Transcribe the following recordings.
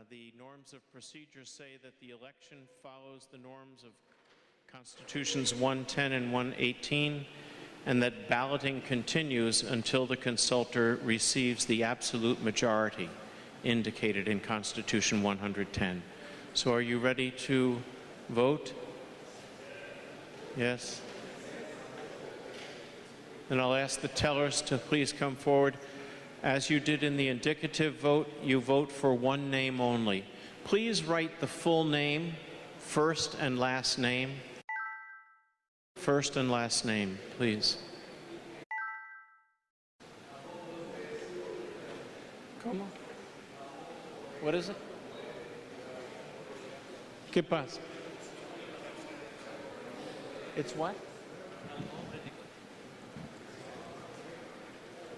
The norms of procedure say that the election follows the norms of Constitutions 110 and 118, and that balloting continues until the consultor receives the absolute majority indicated in Constitution 110. So are you ready to vote? Yes? Then I'll ask the tellers to please come forward. As you did in the indicative vote, you vote for one name only. Please write the full name, first and last name. First and last name, please. Come on. What is it? ¿Qué pasa? It's what?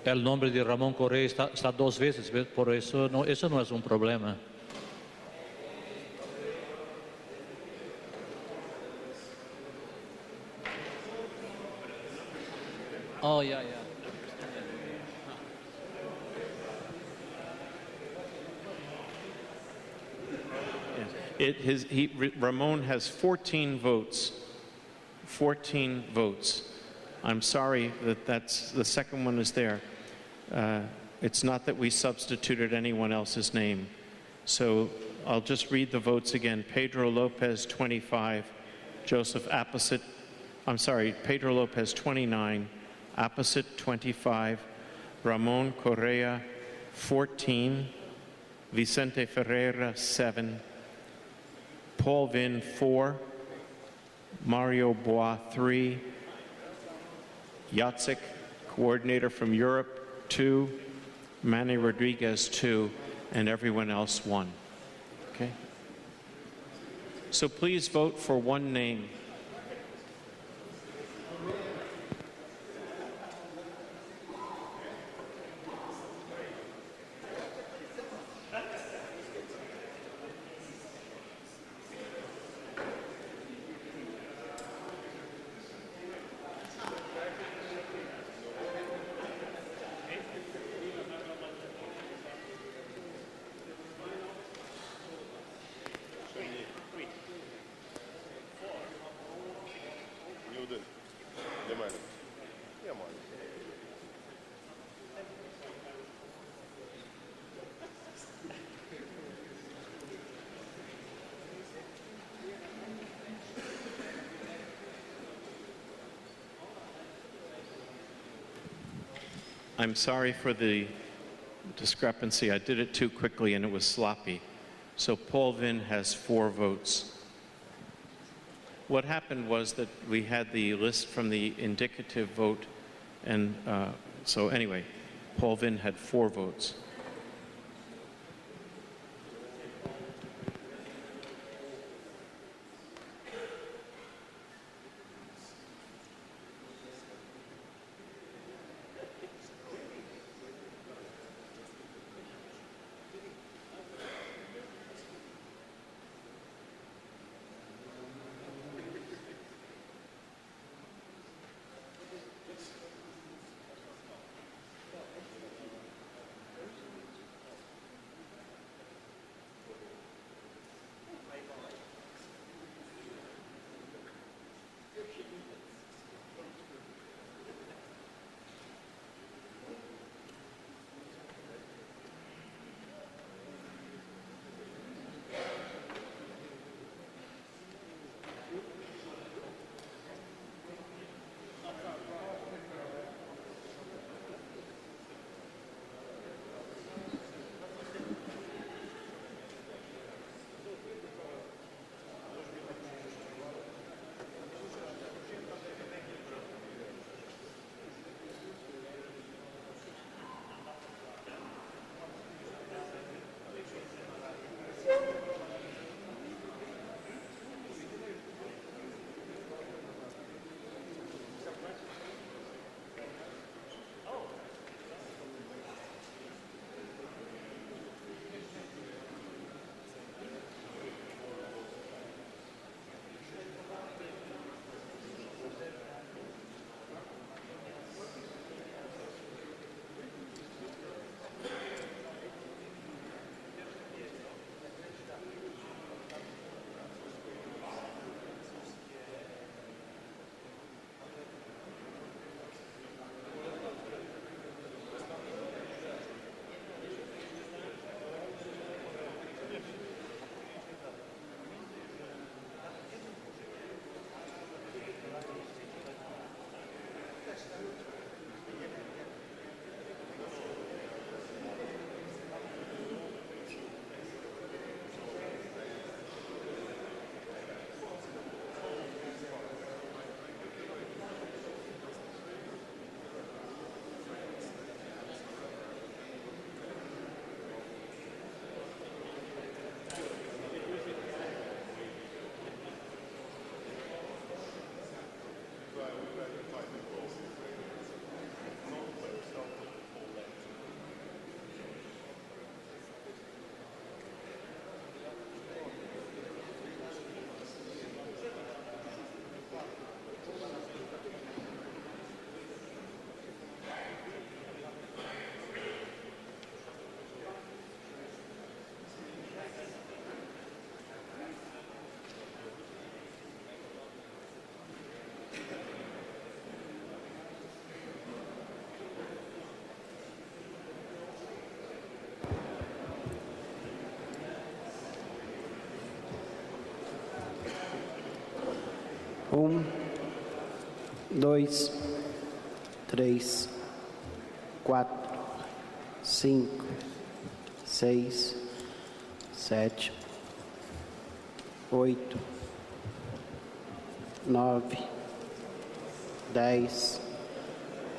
El nombre de Ramón Correa está dos veces, por eso no es un problema. Oh, yeah. Ramon has 14 votes. 14 votes. I'm sorry that the second one is there. It's not that we substituted anyone else's name. So I'll just read the votes again. Pedro Lopez, 25. Joseph Apposite, Pedro Lopez, 29. Apposite, 25. Ramon Correa, 14. Vicente Ferreira, 7. Paul Vin, 4. Mario Bois, 3. Jacek, coordinator from Europe, 2. Manny Rodriguez, 2. And everyone else, 1. Okay? So please vote for one name. I'm sorry for the discrepancy. I did it too quickly and it was sloppy. So Paul Vin has 4 votes. What happened was that we had the list from the indicative vote, and so anyway, Paul Vin had 4 votes. 2, 3, 4, 5, 6, 7, 8, 9, 10,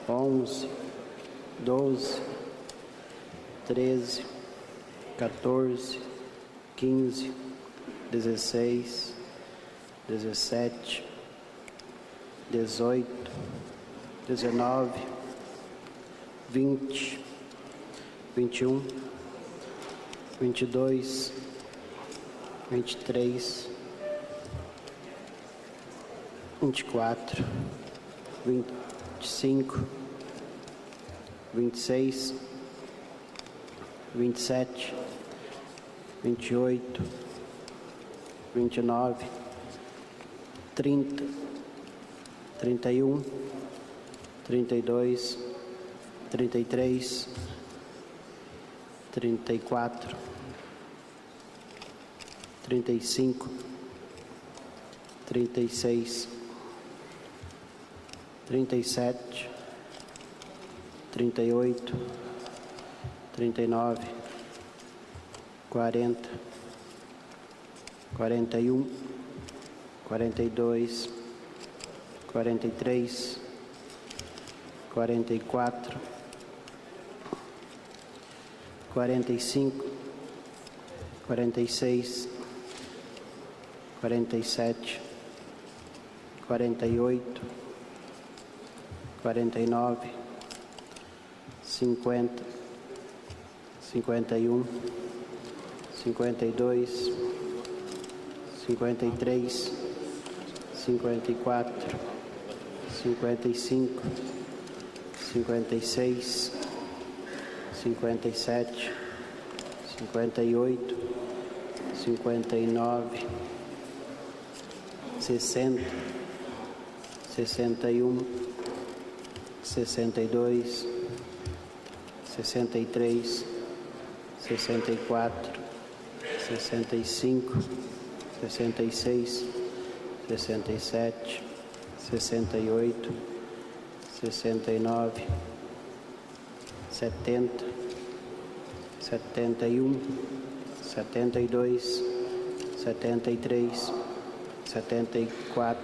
11, 12, 13, 14, 15, 16, 17, 18, 19, 20, 21, 22, 23, 24, 25, 26, 27, 28, 29, 30, 31, 32, 33, 34, 35, 36, 37, 38, 39, 40, 41, 42, 43, 44, 45, 46, 47, 48, 49, 50, 51, 52, 53, 54, 55, 56, 57, 58, 59, 60, 61, 62, 63, 64, 65, 66, 67, 68, 69, 70, 71, 72, 73, 74,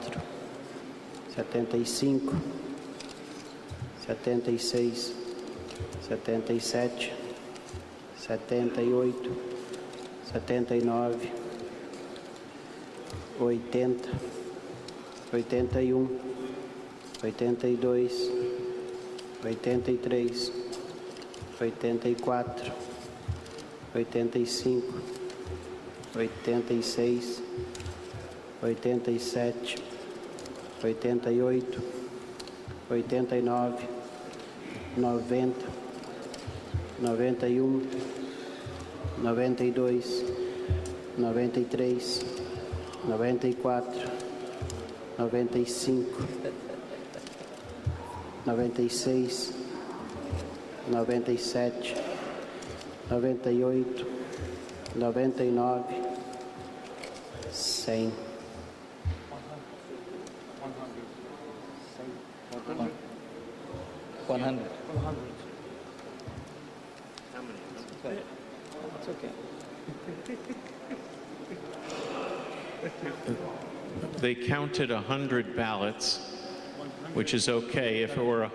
75, 76, 77, 78, 79, 80, 81, 82, 83, 84, 85, 86, 87, 88, 89, 90, 91, 92, 93, 94, 95, 96, 97, 98, 99, 100. 100. How many? It's okay. They counted 100 ballots, which is okay if it were,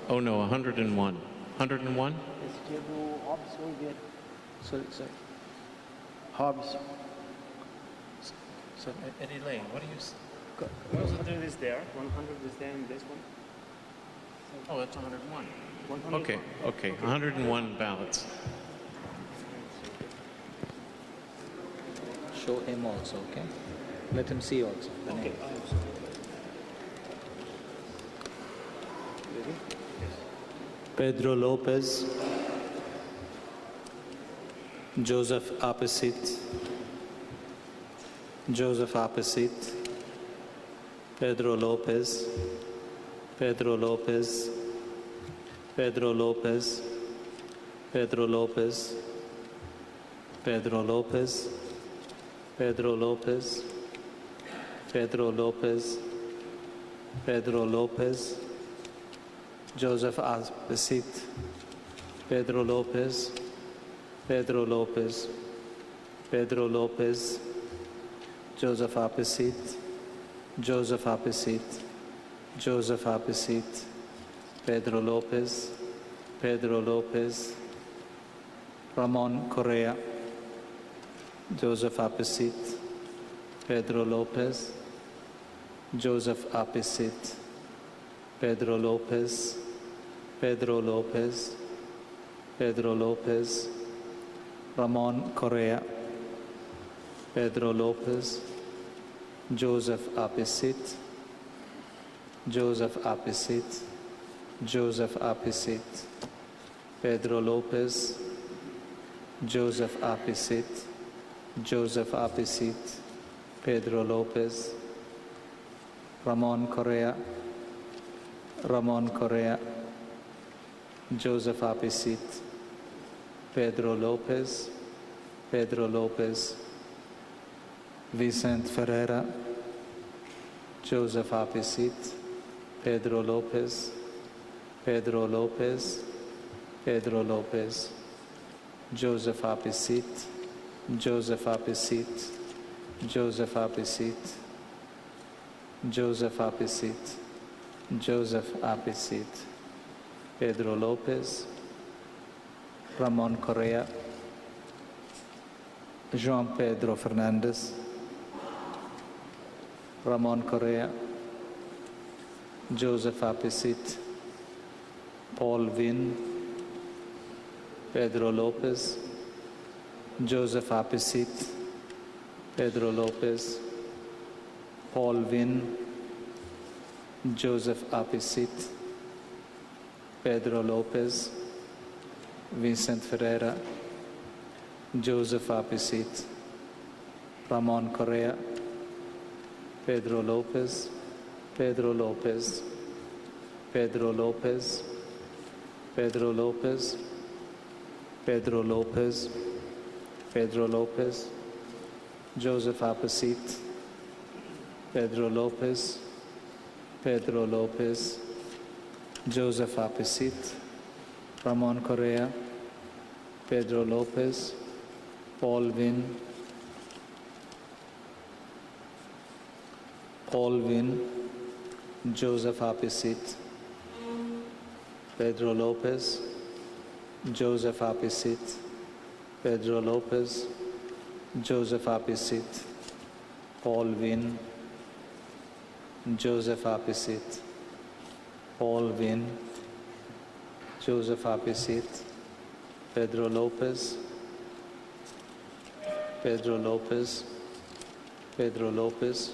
oh no, 101. 101? Sorry. Hobbs. So, Eddie Lane, what do you, 100 is there, 100 is there in this one. oh, that's 101. 101. Okay, 101 ballots. Show him also, okay? Let him see also. the Okay, name. Pedro Lopez, Joseph Appesit, Joseph Appesit, Pedro Lopez, Pedro Lopez, Pedro Lopez, Pedro Lopez, Pedro Lopez, Pedro Lopez, Pedro Lopez, Pedro Lopez, Joseph Apisit, Pedro Lopez, Pedro Lopez, Pedro Lopez, Joseph Apisit, Joseph Apisit, Joseph Apisit, Pedro Lopez, Pedro Lopez, Ramon Correa, Joseph Apisit, Pedro Lopez, Joseph Apisit, Pedro Lopez, Pedro Lopez, Pedro Lopez, Ramon Correa, Pedro Lopez, Joseph Apisit, Joseph Apisit, Joseph Apisit, Pedro Lopez, Joseph Apisit, Joseph Apisit, Pedro Lopez, Ramon Correa, Ramon Correa, Joseph Apisit, Pedro Lopez, Pedro Lopez, Vicente Ferreira, Joseph Apisit, Pedro Lopez, Pedro Lopez, Pedro Lopez, Joseph Apisit, Joseph Apisit, Joseph Apisit, Joseph Apisit, Joseph Apisit, Pedro Lopez, Ramon Correa, João Pedro Fernandes, Ramon Correa, Joseph Apisit, Paul Win, Pedro Lopez, Joseph Apisit, Pedro Lopez, Paul Win, Joseph Apisit, Pedro Lopez, Vincent Ferreira, Joseph Apisit, Ramon Correa, Pedro Lopez, Pedro Lopez, Pedro Lopez, Pedro Lopez, Pedro Lopez, Pedro Lopez, Joseph Apisit, Pedro Lopez, Pedro Lopez, Joseph Apisit, Ramon Correa, Pedro Lopez, Paul Win, Paul Win, Joseph Apisit, Pedro Lopez, Joseph Apisit, Pedro Lopez, Joseph Apisit, Paul Win, Joseph Apisit, Paul Win, Joseph Apisit, Pedro Lopez, Pedro Lopez, Pedro Lopez,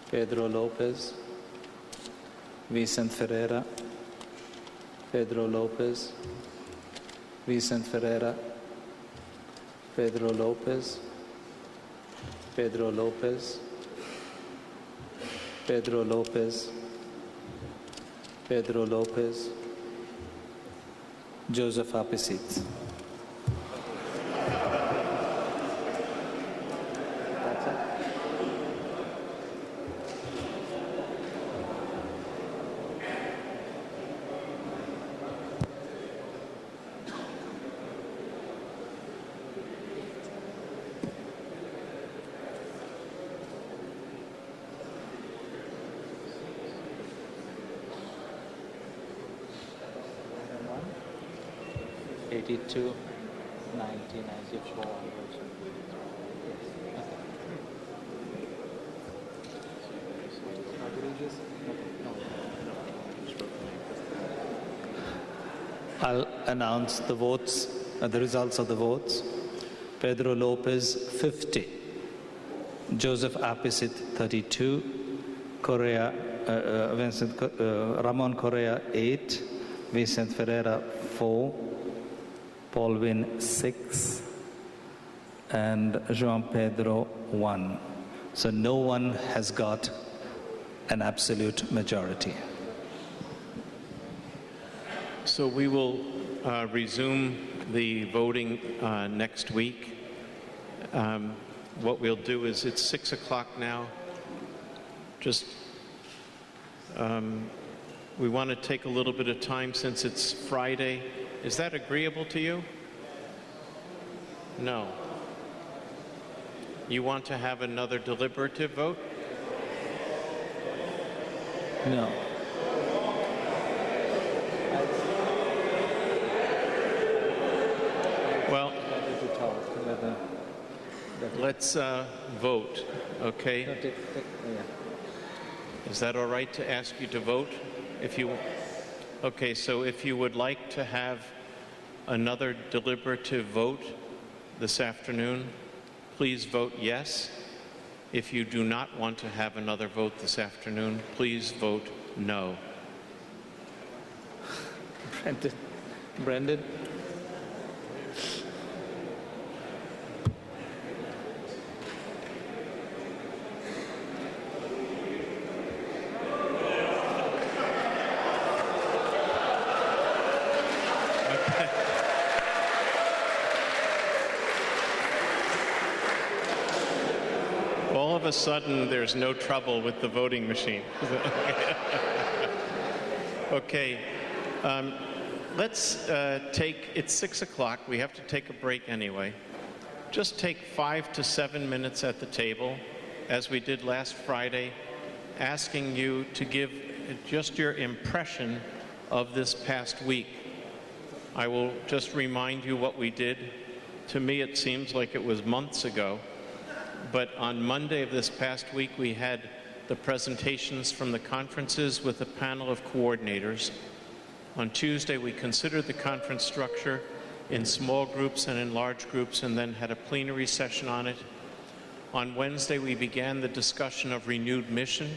Pedro Lopez, Vicente Ferreira, Pedro Lopez, Vicente Ferreira, Pedro Lopez, Pedro Lopez, Pedro Lopez, Pedro Lopez, Joseph Apisit. That's it. $82, $90, $94. I'll announce the votes, the results of the votes. Pedro Lopez, 50. Joseph Apisit, 32. Ramon Correa, 8. Vicente Ferreira, 4. Paul Win, 6. And João Pedro, 1. So no one has got an absolute majority. So we will resume the voting next week. What we'll do is, it's 6 o'clock now. just, we want to take a little bit of time since it's Friday. Is that agreeable to you? No. You want to have another deliberative vote? No. Well, let's vote, okay? Is that all right to ask you to vote? If you, okay, so if you would like to have another deliberative vote this afternoon, please vote yes. If you do not want to have another vote this afternoon, please vote no. Brendan? All of a sudden, there's no trouble with the voting machine. Okay, let's take, it's 6 o'clock, we have to take a break anyway. Just take 5 to 7 minutes at the table, as we did last Friday, asking you to give just your impression of this past week. I will just remind you what we did. To me, it seems like it was months ago. But on Monday of this past week, we had the presentations from the conferences with a panel of coordinators. On Tuesday, we considered the conference structure in small groups and in large groups, and then had a plenary session on it. On Wednesday, we began the discussion of renewed mission.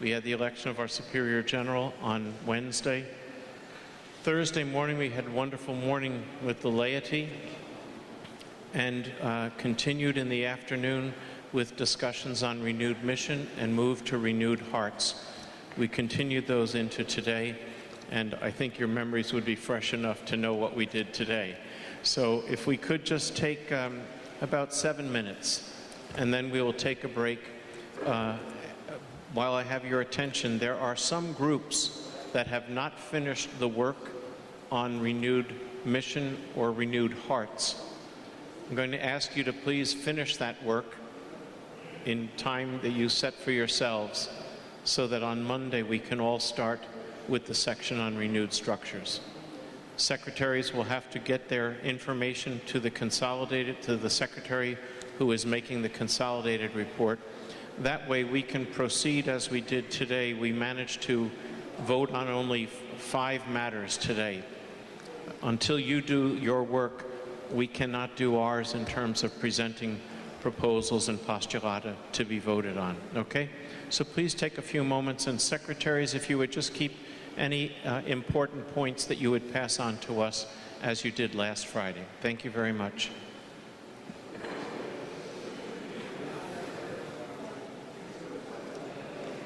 We had the election of our Superior General on Wednesday. Thursday morning, we had a wonderful morning with the laity, and continued in the afternoon with discussions on renewed mission and moved to renewed hearts. We continued those into today, and I think your memories would be fresh enough to know what we did today. So if we could just take about 7 minutes, and then we will take a break. While I have your attention, there are some groups that have not finished the work on renewed mission or renewed hearts. I'm going to ask you to please finish that work in time that you set for yourselves, so that on Monday we can all start with the section on renewed structures. Secretaries will have to get their information to the secretary who is making the consolidated report. That way we can proceed as we did today. We managed to vote on only 5 matters today. Until you do your work, we cannot do ours in terms of presenting proposals and postulata to be voted on, okay? So please take a few moments, and secretaries, if you would just keep any important points that you would pass on to us as you did last Friday. Thank you very much.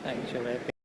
Thanks, Your Worship.